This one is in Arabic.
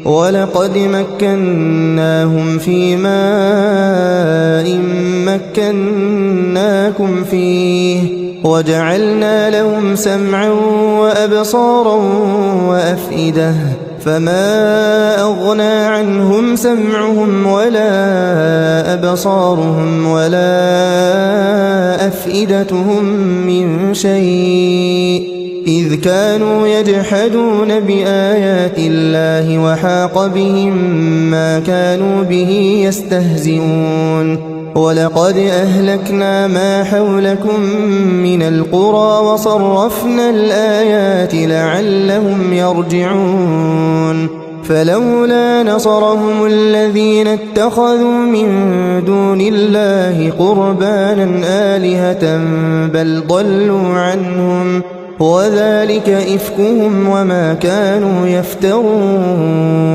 ولقد مكناهم في ماء مكناكم فيه وجعلنا لهم سمعا وأبصارا وأفئدة فما أغنى عنهم سمعهم ولا أبصارهم ولا أفئدتهم من شيء إذ كانوا يجحدون بآيات الله وحاق بهم ما كانوا به يستهزئون ولقد أهلكنا ما حولكم من القرى وصرفنا الآيات لعلهم يرجعون فلولا نصرهم الذين اتخذوا من دون الله قربانا آلهة بل ضلوا عنهم وذلك إفكهم وما كانوا يفترون